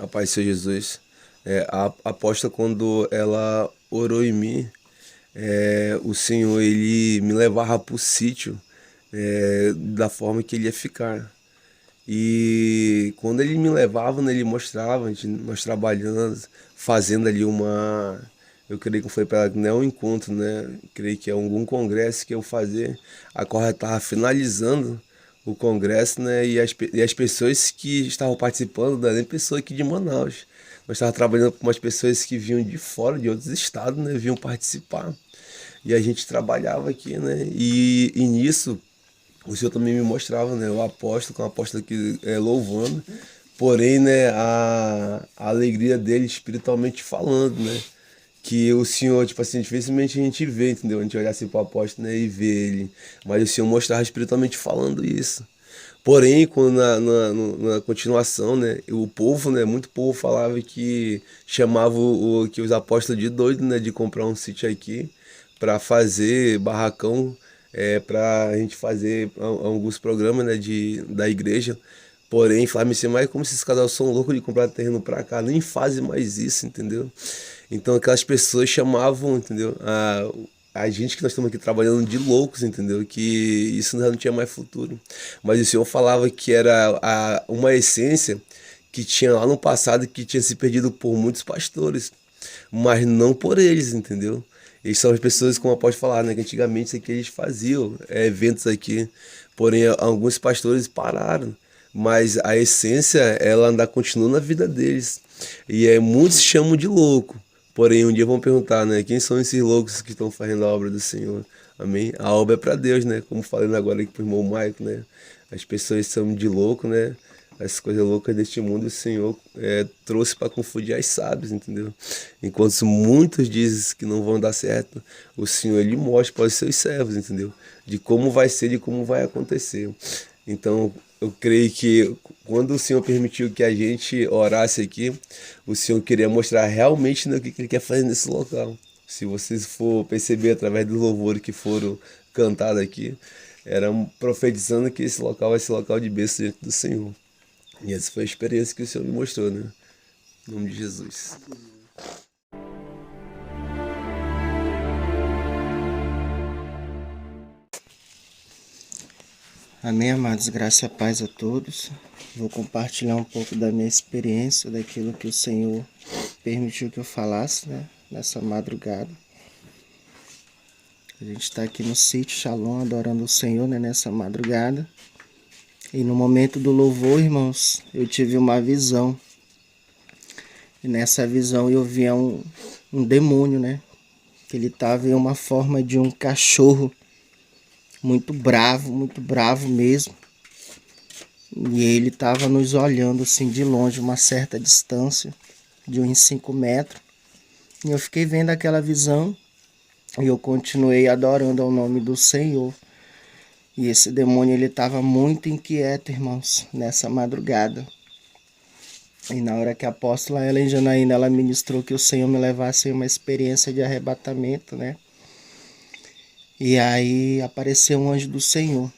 A paz do Senhor Jesus. A apóstola, quando ela orou em mim, o Senhor ele me levava para o sítio da forma que ele ia ficar. E quando ele me levava, né, ele mostrava, nós trabalhando, fazendo ali eu creio que foi para ela, não é um encontro, né? Eu creio que é algum congresso que eu fazer, a qual já estava finalizando o congresso, né? E as pessoas que estavam participando, não era nem pessoa aqui de Manaus. Nós estávamos trabalhando com umas pessoas que vinham de fora, de outros estados, né? Vinham participar. E a gente trabalhava aqui, né? E nisso o Senhor também me mostrava, né, o apóstolo, com o apóstolo aqui louvando, porém, né, a alegria dele espiritualmente falando, né, que o Senhor, tipo assim, dificilmente a gente vê, entendeu? A gente olhar assim pro apóstolo, né, e ver ele, mas o Senhor mostrava espiritualmente falando isso. Porém, quando na continuação, né, o povo, né, muito povo falava que chamava que os apóstolos de doido, né, de comprar um sítio aqui para fazer barracão, para a gente fazer alguns programas, né, da igreja. Porém, falava assim, mas como esses casais são loucos de comprar terreno para cá, nem fazem mais isso, entendeu? Então aquelas pessoas chamavam, entendeu? A gente que nós estamos aqui trabalhando de loucos, entendeu? Que isso já não tinha mais futuro. Mas o Senhor falava que era uma essência que tinha lá no passado que tinha se perdido por muitos pastores, mas não por eles, entendeu? Eles são as pessoas, como eu posso falar, né? Que antigamente isso aqui eles faziam eventos aqui, porém alguns pastores pararam, mas a essência ela ainda continua na vida deles. E muitos chamam de louco. Porém, um dia vão perguntar, né? Quem são esses loucos que estão fazendo a obra do Senhor? Amém? A obra é para Deus, né? Como falando agora aqui pro irmão Maico, né? As pessoas são de louco, né? As coisas loucas deste mundo o Senhor trouxe para confundir as sábias, entendeu? Enquanto muitos dizem que não vão dar certo, o Senhor ele mostra para os seus servos, entendeu? De como vai ser, de como vai acontecer. Então, eu creio que quando o Senhor permitiu que a gente orasse aqui, o Senhor queria mostrar realmente, né, o que Ele quer fazer nesse local. Se vocês for perceber através dos louvores que foram cantados aqui, eram profetizando que esse local vai ser local de bênção diante do Senhor. E essa foi a experiência que o Senhor me mostrou, né? Em nome de Jesus. Amém, amados, graça e paz a todos. Vou compartilhar um pouco da minha experiência, daquilo que o Senhor permitiu que eu falasse, né, nessa madrugada. A gente está aqui no sítio Shalom, adorando o Senhor, né, nessa madrugada. E no momento do louvor, irmãos, eu tive uma visão. E nessa visão eu via um demônio, né, que ele estava em uma forma de um cachorro, muito bravo mesmo. E ele estava nos olhando assim de longe, uma certa distância, de uns 5 metros. E eu fiquei vendo aquela visão e eu continuei adorando ao nome do Senhor. E esse demônio ele estava muito inquieto, irmãos, nessa madrugada. E na hora que a apóstola Ellen Janaína, ela ministrou que o Senhor me levasse em uma experiência de arrebatamento, né? E aí apareceu um anjo do Senhor.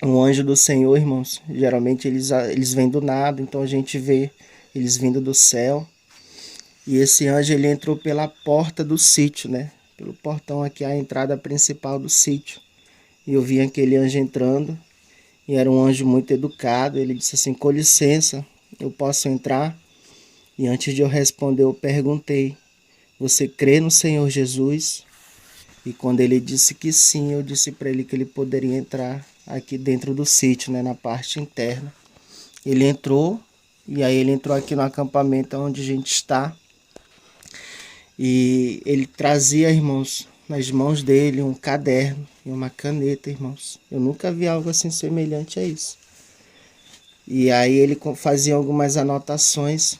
Um anjo do Senhor, irmãos, geralmente eles vêm do nada, então a gente vê eles vindo do céu. E esse anjo ele entrou pela porta do sítio, né? Pelo portão aqui, a entrada principal do sítio. E eu vi aquele anjo entrando, e era um anjo muito educado. Ele disse assim: com licença, eu posso entrar? E antes de eu responder, eu perguntei: você crê no Senhor Jesus? E quando ele disse que sim, eu disse para ele que ele poderia entrar aqui dentro do sítio, né, na parte interna. Ele entrou, e aí ele entrou aqui no acampamento onde a gente está. E ele trazia, irmãos, nas mãos dele um caderno e uma caneta, irmãos. Eu nunca vi algo assim semelhante a isso. E aí ele fazia algumas anotações.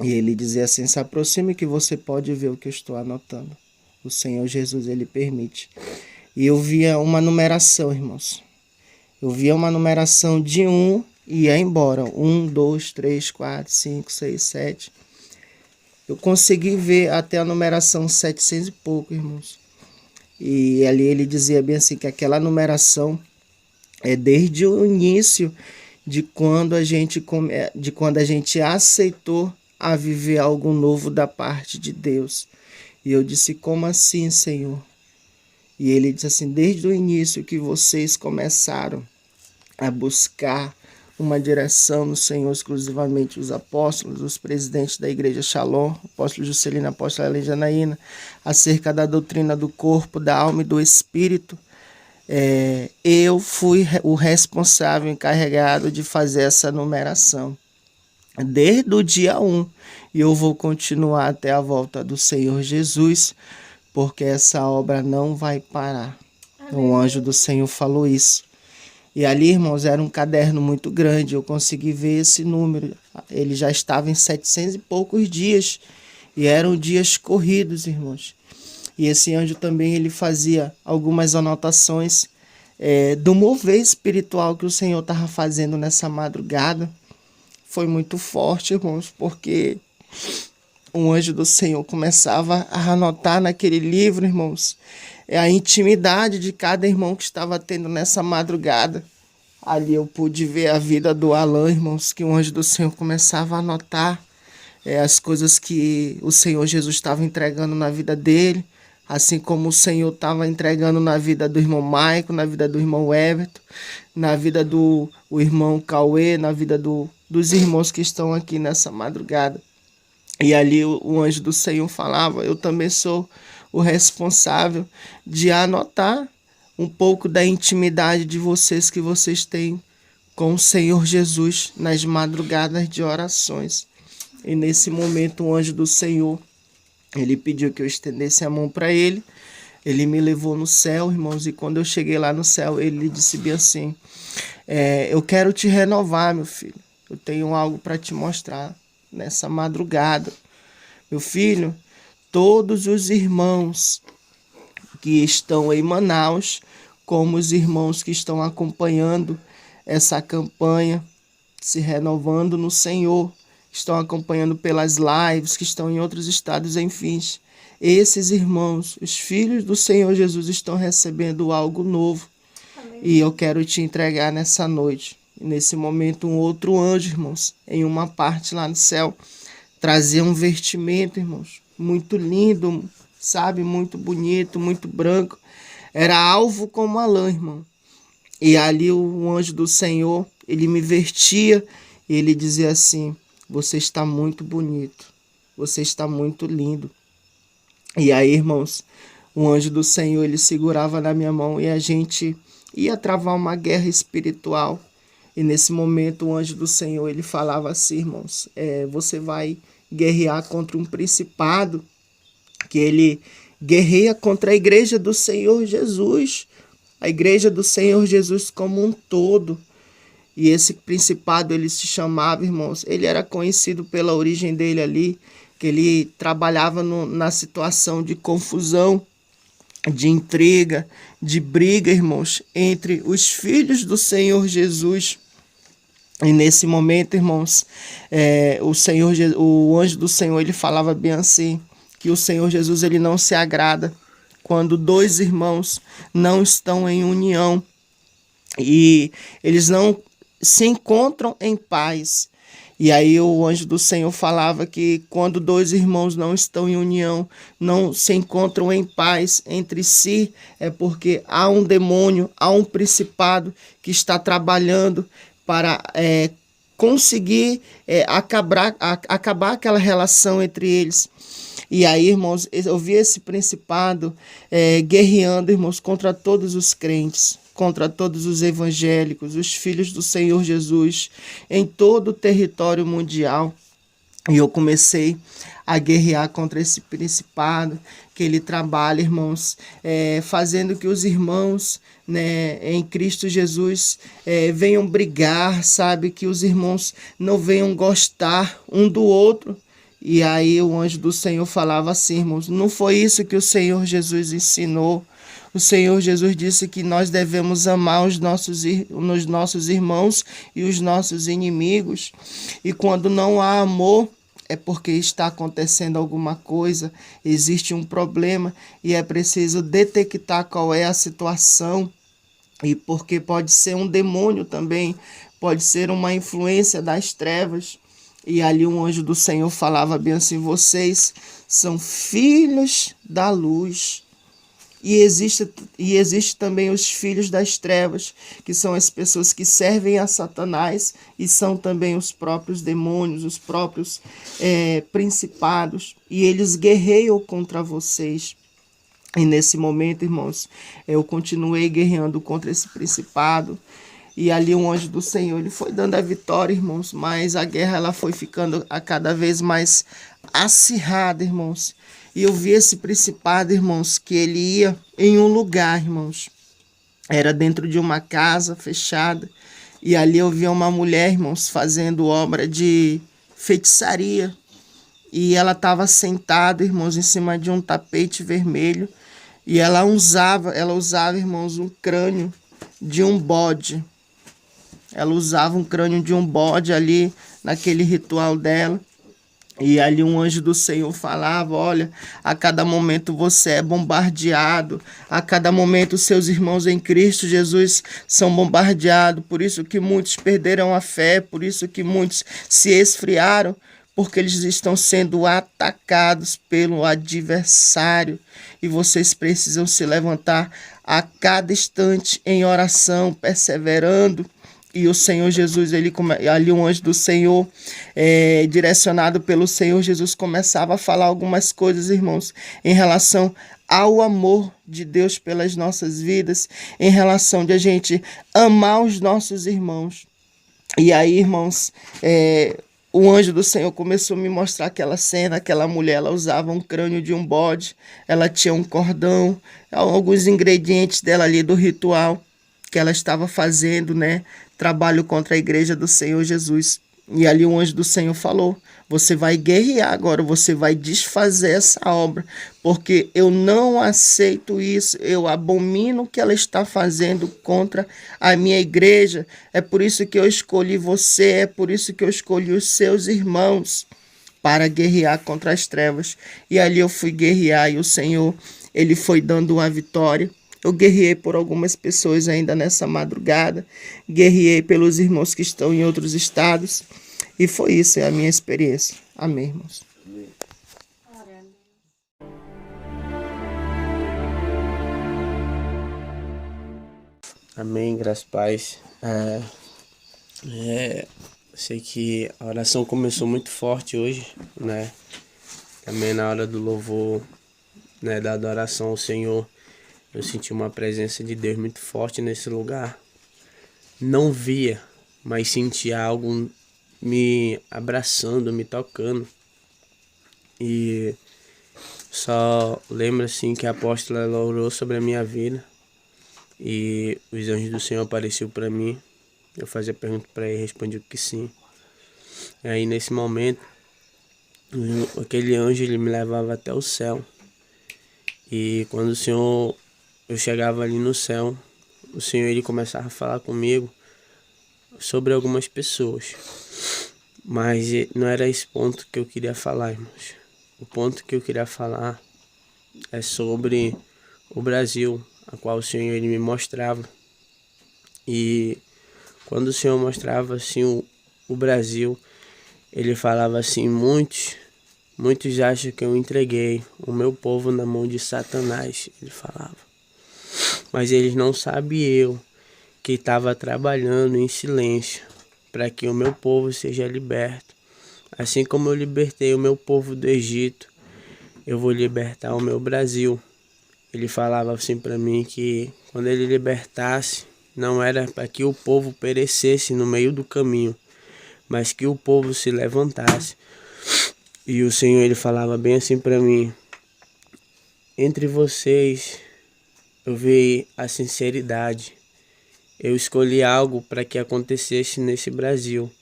E ele dizia assim: se aproxime que você pode ver o que eu estou anotando. O Senhor Jesus, ele permite. E eu via uma numeração, irmãos. Eu via uma numeração de 1 e ia embora. 1, 2, 3, 4, 5, 6, 7. Eu consegui ver até a numeração 700 e pouco, irmãos. E ali ele dizia bem assim, que aquela numeração é desde o início de quando a gente aceitou a viver algo novo da parte de Deus. E eu disse: como assim, Senhor? E ele disse assim: desde o início que vocês começaram a buscar uma direção no Senhor, exclusivamente os apóstolos, os presidentes da igreja Shalom, apóstolo Juscelino, apóstola Helen Janaína, acerca da doutrina do corpo, da alma e do espírito, eu fui o responsável, encarregado de fazer essa numeração desde o dia 1, e eu vou continuar até a volta do Senhor Jesus, porque essa obra não vai parar. O anjo do Senhor falou isso. E ali, irmãos, era um caderno muito grande, eu consegui ver esse número. Ele já estava em 700 e poucos dias, e eram dias corridos, irmãos. E esse anjo também, ele fazia algumas anotações do mover espiritual que o Senhor estava fazendo nessa madrugada. Foi muito forte, irmãos, porque o anjo do Senhor começava a anotar naquele livro, irmãos, a intimidade de cada irmão que estava tendo nessa madrugada. Ali eu pude ver a vida do Alan, irmãos, que o anjo do Senhor começava a anotar as coisas que o Senhor Jesus estava entregando na vida dele, assim como o Senhor estava entregando na vida do irmão Maico, na vida do irmão Everton, na vida do irmão Cauê, na vida dos irmãos que estão aqui nessa madrugada. E ali o anjo do Senhor falava: eu também sou o responsável de anotar um pouco da intimidade de vocês que vocês têm com o Senhor Jesus nas madrugadas de orações. E nesse momento o anjo do Senhor, ele pediu que eu estendesse a mão para ele. Ele me levou no céu, irmãos, e quando eu cheguei lá no céu, ele disse bem assim: eu quero te renovar, meu filho. Eu tenho algo para te mostrar nessa madrugada. Meu filho, todos os irmãos que estão em Manaus, como os irmãos que estão acompanhando essa campanha, se renovando no Senhor, estão acompanhando pelas lives, que estão em outros estados, enfim. Esses irmãos, os filhos do Senhor Jesus, estão recebendo algo novo. Amém. E eu quero te entregar nessa noite. Nesse momento, um outro anjo, irmãos, em uma parte lá no céu, trazia um vestimento, irmãos, muito lindo, sabe, muito bonito, muito branco. Era alvo como a lã, irmão. E ali o anjo do Senhor, ele me vestia e ele dizia assim: você está muito bonito, você está muito lindo. E aí, irmãos, o anjo do Senhor, ele segurava na minha mão e a gente ia travar uma guerra espiritual. E nesse momento o anjo do Senhor, ele falava assim: irmãos, você vai guerrear contra um principado, que ele guerreia contra a igreja do Senhor Jesus, a igreja do Senhor Jesus como um todo. E esse principado, ele se chamava, irmãos, ele era conhecido pela origem dele ali, que ele trabalhava na situação de confusão, de intriga, de briga, irmãos, entre os filhos do Senhor Jesus. E nesse momento, irmãos, o anjo do Senhor, ele falava bem assim, que o Senhor Jesus, ele não se agrada quando dois irmãos não estão em união e eles não se encontram em paz. E aí o anjo do Senhor falava que quando dois irmãos não estão em união, não se encontram em paz entre si, é porque há um demônio, há um principado que está trabalhando para conseguir acabar aquela relação entre eles. E aí, irmãos, eu vi esse principado guerreando, irmãos, contra todos os crentes, contra todos os evangélicos, os filhos do Senhor Jesus, em todo o território mundial. E eu comecei a guerrear contra esse principado, que ele trabalha, irmãos, fazendo que os irmãos, né, em Cristo Jesus venham brigar, sabe? Que os irmãos não venham gostar um do outro, E aí o anjo do Senhor falava assim, irmãos, não foi isso que o Senhor Jesus ensinou. O Senhor Jesus disse que nós devemos amar os nossos irmãos e os nossos inimigos. E quando não há amor, é porque está acontecendo alguma coisa, existe um problema e é preciso detectar qual é a situação. E porque pode ser um demônio também, pode ser uma influência das trevas. E ali um anjo do Senhor falava bem assim: vocês são filhos da luz. E existe também os filhos das trevas, que são as pessoas que servem a Satanás e são também os próprios demônios, os próprios principados. E eles guerreiam contra vocês. E nesse momento, irmãos, eu continuei guerreando contra esse principado. E ali um anjo do Senhor, ele foi dando a vitória, irmãos. Mas a guerra ela foi ficando a cada vez mais acirrada, irmãos. E eu vi esse principado, irmãos, que ele ia em um lugar, irmãos. Era dentro de uma casa fechada. E ali eu via uma mulher, irmãos, fazendo obra de feitiçaria. E ela estava sentada, irmãos, em cima de um tapete vermelho. E ela usava, irmãos, um crânio de um bode. Ela usava um crânio de um bode ali naquele ritual dela. E ali um anjo do Senhor falava: olha, a cada momento você é bombardeado, a cada momento seus irmãos em Cristo Jesus são bombardeados, por isso que muitos perderam a fé, por isso que muitos se esfriaram, porque eles estão sendo atacados pelo adversário. E vocês precisam se levantar a cada instante em oração, perseverando. E o Senhor Jesus, ali um anjo do Senhor, direcionado pelo Senhor Jesus, começava a falar algumas coisas, irmãos, em relação ao amor de Deus pelas nossas vidas, em relação de a gente amar os nossos irmãos. E aí, irmãos, o anjo do Senhor começou a me mostrar aquela cena, aquela mulher, ela usava um crânio de um bode, ela tinha um cordão, alguns ingredientes dela ali do ritual que ela estava fazendo, né? Trabalho contra a igreja do Senhor Jesus. E ali o anjo do Senhor falou: você vai guerrear agora, você vai desfazer essa obra, porque eu não aceito isso, eu abomino o que ela está fazendo contra a minha igreja. É por isso que eu escolhi você, é por isso que eu escolhi os seus irmãos para guerrear contra as trevas. E ali eu fui guerrear e o Senhor, ele foi dando uma vitória. Eu guerreei por algumas pessoas ainda nessa madrugada, guerreei pelos irmãos que estão em outros estados, e foi isso, é a minha experiência. Amém, irmãos. Amém, graças a paz. Sei que a oração começou muito forte hoje, né? Também na hora do louvor, né, da adoração ao Senhor, eu senti uma presença de Deus muito forte nesse lugar. Não via, mas sentia algo me abraçando, me tocando. E só lembro assim que a apóstola ela orou sobre a minha vida. E os anjos do Senhor apareciam para mim. Eu fazia pergunta para ele, respondia que sim. E aí nesse momento, aquele anjo ele me levava até o céu. E quando eu chegava ali no céu, o Senhor ele começava a falar comigo sobre algumas pessoas. Mas não era esse ponto que eu queria falar, irmãos. O ponto que eu queria falar é sobre o Brasil, a qual o Senhor ele me mostrava. E quando o Senhor mostrava assim o Brasil, ele falava assim: muitos acham que eu entreguei o meu povo na mão de Satanás, ele falava. Mas eles não sabem eu que estava trabalhando em silêncio para que o meu povo seja liberto. Assim como eu libertei o meu povo do Egito, eu vou libertar o meu Brasil. Ele falava assim para mim que quando ele libertasse, não era para que o povo perecesse no meio do caminho, mas que o povo se levantasse. E o Senhor ele falava bem assim para mim: entre vocês eu vi a sinceridade. Eu escolhi algo para que acontecesse nesse Brasil.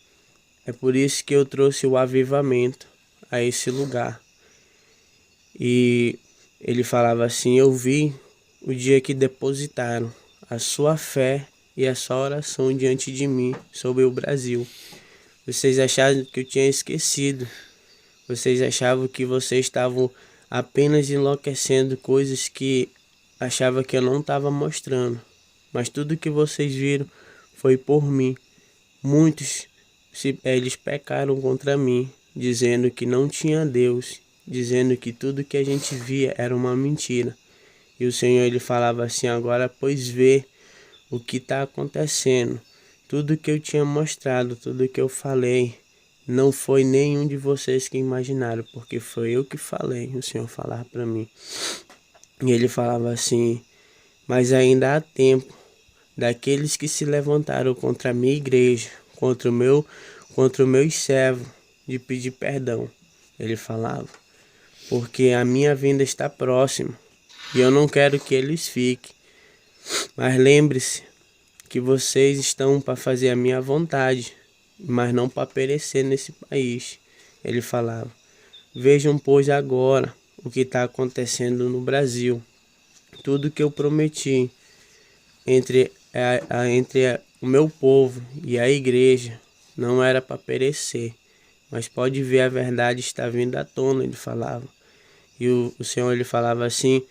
É por isso que eu trouxe o avivamento. a esse lugar. E ele falava assim: eu vi o dia que depositaram a sua fé e a sua oração diante de mim sobre o Brasil. Vocês achavam que eu tinha esquecido. Vocês achavam que vocês estavam apenas enlouquecendo coisas que achava que eu não estava mostrando. Mas tudo que vocês viram foi por mim. Muitos eles pecaram contra mim, dizendo que não tinha Deus, dizendo que tudo que a gente via era uma mentira. E o Senhor ele falava assim: agora pois vê o que está acontecendo. Tudo que eu tinha mostrado, tudo que eu falei, não foi nenhum de vocês que imaginaram, porque foi eu que falei. O Senhor falava para mim. E ele falava assim: mas ainda há tempo daqueles que se levantaram contra a minha igreja, contra o meu servo, de pedir perdão. Ele falava, porque a minha vinda está próxima e eu não quero que eles fiquem. Mas lembre-se que vocês estão para fazer a minha vontade, mas não para perecer nesse país. Ele falava, vejam pois agora o que está acontecendo no Brasil. Tudo que eu prometi entre o meu povo e a igreja não era para perecer, mas pode ver, a verdade está vindo à tona, ele falava. E o Senhor ele falava assim,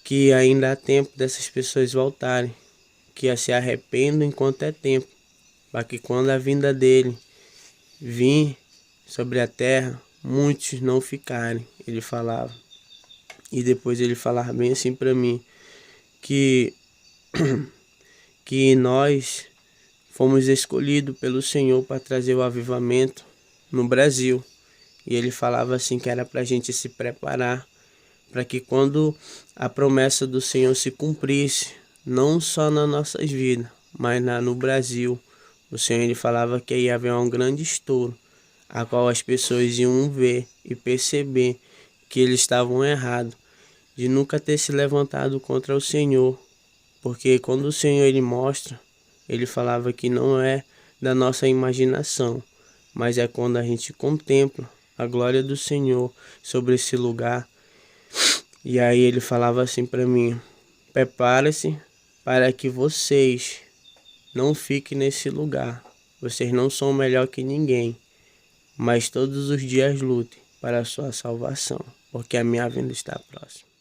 que ainda há tempo dessas pessoas voltarem, que se arrependam enquanto é tempo, para que quando a vinda dele vir sobre a terra, muitos não ficarem, ele falava. E depois ele falava bem assim para mim, que nós fomos escolhidos pelo Senhor para trazer o avivamento no Brasil. E ele falava assim que era para a gente se preparar, para que quando a promessa do Senhor se cumprisse, não só nas nossas vidas, mas no Brasil, o Senhor ele falava que ia haver um grande estouro, a qual as pessoas iam ver e perceber que eles estavam errados, de nunca ter se levantado contra o Senhor. Porque quando o Senhor ele mostra, ele falava que não é da nossa imaginação, mas é quando a gente contempla a glória do Senhor sobre esse lugar. E aí ele falava assim para mim, prepare-se para que vocês não fiquem nesse lugar. Vocês não são melhor que ninguém, mas todos os dias lutem para a sua salvação, porque a minha vinda está próxima.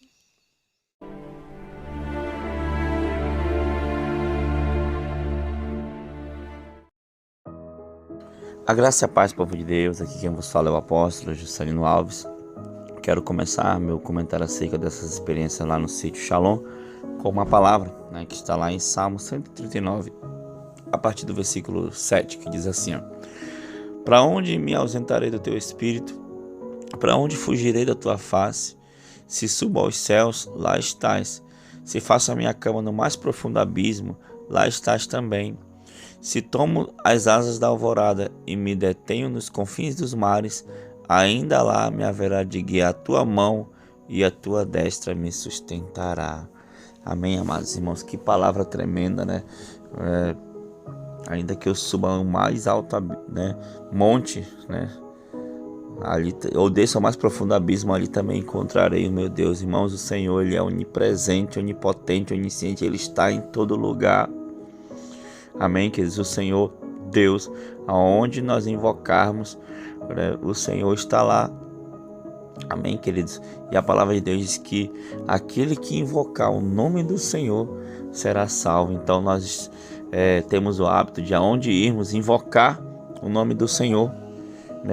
A graça e a paz, povo de Deus, aqui quem vos fala é o apóstolo Juscelino Alves. Quero começar meu comentário acerca dessas experiências lá no sítio Shalom com uma palavra, que está lá em Salmo 139, a partir do versículo 7, que diz assim: para onde me ausentarei do teu espírito? Para onde fugirei da tua face? Se subo aos céus, lá estás. Se faço a minha cama no mais profundo abismo, lá estás também. Se tomo as asas da alvorada e me detenho nos confins dos mares, ainda lá me haverá de guiar a tua mão e a tua destra me sustentará. Amém, amados irmãos? Que palavra tremenda, né? Ainda que eu suba o mais alto monte, ali, ou desça ao mais profundo abismo, ali também encontrarei o meu Deus. Irmãos, o Senhor, Ele é onipresente, onipotente, onisciente, Ele está em todo lugar. Amém, queridos? O Senhor Deus, aonde nós invocarmos, o Senhor está lá. Amém, queridos? E a palavra de Deus diz que aquele que invocar o nome do Senhor será salvo. Então nós temos o hábito de, aonde irmos, invocar o nome do Senhor,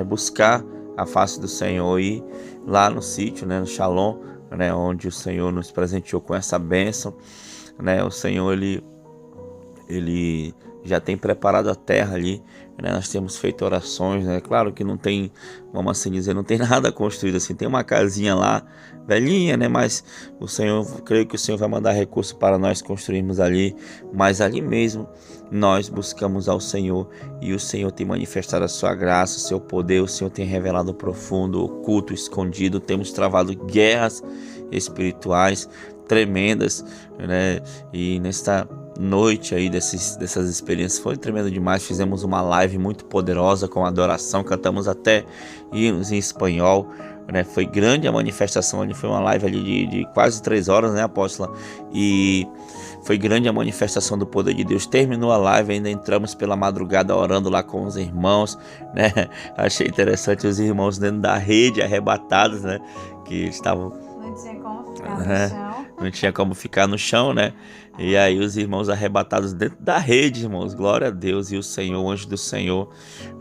buscar a face do Senhor. E lá no sítio, no Shalom, onde o Senhor nos presenteou com essa bênção, o Senhor ele já tem preparado a terra ali, nós temos feito orações, claro que não tem, vamos assim dizer, não tem nada construído assim, tem uma casinha lá, velhinha, mas o Senhor, creio que o Senhor vai mandar recurso para nós construirmos ali, mas ali mesmo nós buscamos ao Senhor, e o Senhor tem manifestado a sua graça, o seu poder, o Senhor tem revelado o profundo, oculto, escondido, temos travado guerras espirituais tremendas, e noite aí dessas experiências. Foi tremendo demais. Fizemos uma live muito poderosa com adoração, cantamos até hinos em espanhol, né? Foi grande a manifestação ali, foi uma live ali de quase 3 horas, né, apóstola? E foi grande a manifestação do poder de Deus. Terminou a live, ainda entramos pela madrugada orando lá com os irmãos, né? Achei interessante os irmãos dentro da rede, arrebatados, né? Que eles estavam... Não tinha como ficar no chão. Não tinha como ficar no chão, né? E aí os irmãos arrebatados dentro da rede, irmãos. Glória a Deus. E o Senhor, o anjo do Senhor,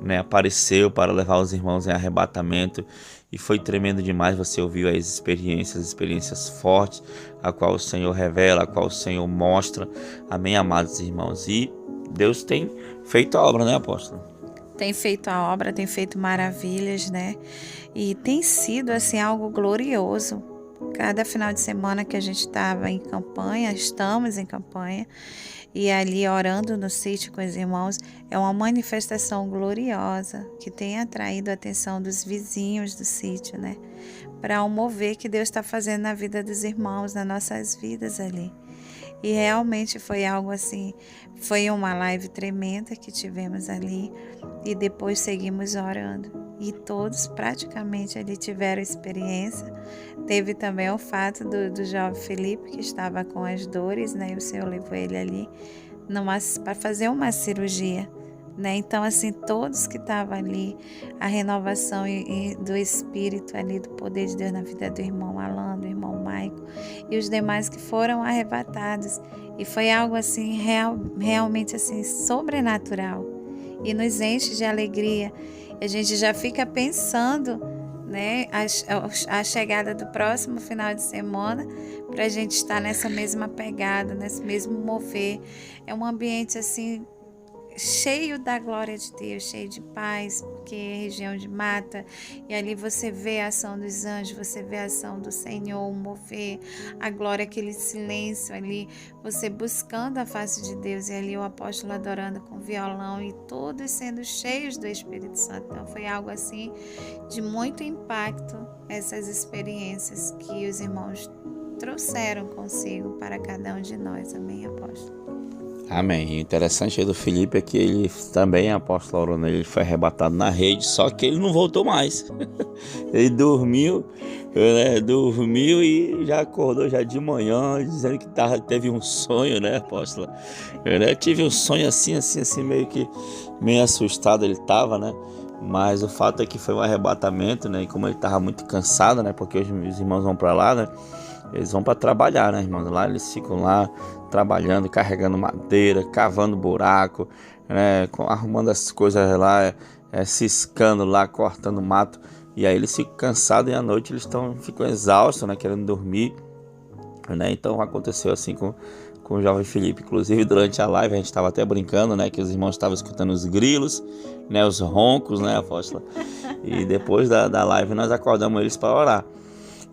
né, apareceu para levar os irmãos em arrebatamento. E foi tremendo demais. Você ouviu as experiências fortes, a qual o Senhor revela, a qual o Senhor mostra. Amém, amados irmãos. E Deus tem feito a obra, né, apóstolo? Tem feito a obra, tem feito maravilhas, né? E tem sido, assim, algo glorioso. Cada final de semana que a gente estava em campanha, estamos em campanha, e ali orando no sítio com os irmãos, é uma manifestação gloriosa que tem atraído a atenção dos vizinhos do sítio, né? Para um mover que Deus está fazendo na vida dos irmãos, nas nossas vidas ali. E realmente foi algo assim, foi uma live tremenda que tivemos ali e depois seguimos orando. E todos praticamente ali tiveram experiência. Teve também o fato do jovem Felipe, que estava com as dores, né? E o Senhor levou ele ali para fazer uma cirurgia, né? Então, assim, todos que estavam ali, a renovação do Espírito ali, do poder de Deus na vida do irmão Alan, do irmão Maico e os demais que foram arrebatados. E foi algo assim, realmente assim, sobrenatural. E nos enche de alegria. A gente já fica pensando, né, a chegada do próximo final de semana, para a gente estar nessa mesma pegada, nesse mesmo mover. É um ambiente assim, cheio da glória de Deus, cheio de paz, porque é região de mata, e ali você vê a ação dos anjos, você vê a ação do Senhor, mover a glória, aquele silêncio ali, você buscando a face de Deus, e ali o apóstolo adorando com violão, e todos sendo cheios do Espírito Santo. Então foi algo assim, de muito impacto, essas experiências que os irmãos trouxeram consigo para cada um de nós. Amém, apóstolo? Amém. O interessante aí do Felipe é que ele também, apóstolo Aurona, ele foi arrebatado na rede, só que ele não voltou mais. Ele dormiu, né? Dormiu e já acordou já de manhã, dizendo que teve um sonho, né, apóstolo? Eu tive um sonho assim, meio assustado ele estava, né? Mas o fato é que foi um arrebatamento, né? E como ele estava muito cansado, né? Porque os irmãos vão para lá, né? Eles vão para trabalhar, né, irmãos? Lá eles ficam lá trabalhando, carregando madeira, cavando buraco, né, arrumando as coisas lá, ciscando lá, cortando mato. E aí eles ficam cansados e à noite eles ficam exaustos, né, querendo dormir, né? Então aconteceu assim com o jovem Felipe. Inclusive durante a live a gente estava até brincando, né, que os irmãos estavam escutando os grilos, né, os roncos, né, apóstola? E depois da live nós acordamos eles para orar.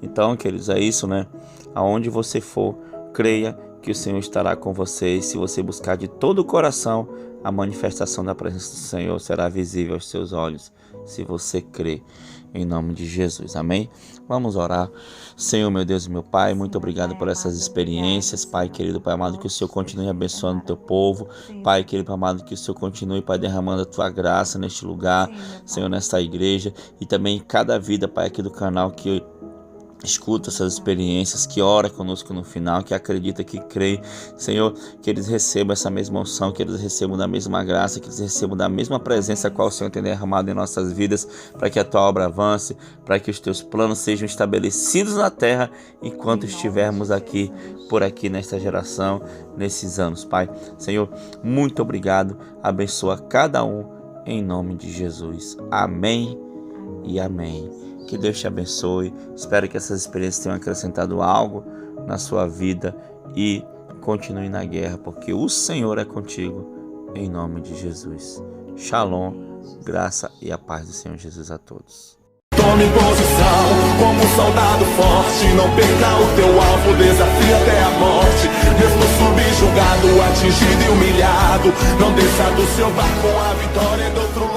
Então, queridos, é isso, né? Aonde você for, creia que o Senhor estará com você. E se você buscar de todo o coração, a manifestação da presença do Senhor será visível aos seus olhos, se você crer, em nome de Jesus. Amém? Vamos orar. Senhor, meu Deus e meu Pai, muito obrigado por essas experiências. Pai querido, Pai amado, que o Senhor continue abençoando o teu povo. Pai querido, Pai amado, que o Senhor continue, Pai, derramando a tua graça neste lugar, Senhor, nesta igreja. E também em cada vida, Pai, aqui do canal que escuta essas experiências, que ora conosco no final, que acredita, que crê, Senhor, que eles recebam essa mesma unção, que eles recebam da mesma graça, que eles recebam da mesma presença a qual o Senhor tem derramado em nossas vidas, para que a tua obra avance, para que os teus planos sejam estabelecidos na terra, enquanto estivermos aqui, por aqui nesta geração, nesses anos, Pai. Senhor, muito obrigado, abençoa cada um, em nome de Jesus. Amém e amém. Que Deus te abençoe. Espero que essas experiências tenham acrescentado algo na sua vida e continue na guerra, porque o Senhor é contigo, em nome de Jesus. Shalom, graça e a paz do Senhor Jesus a todos. Tome posição como um soldado forte. Não perca o teu alvo, desafia até a morte. Mesmo subjugado, atingido e humilhado, não desça do seu barco, a vitória é do outro lado.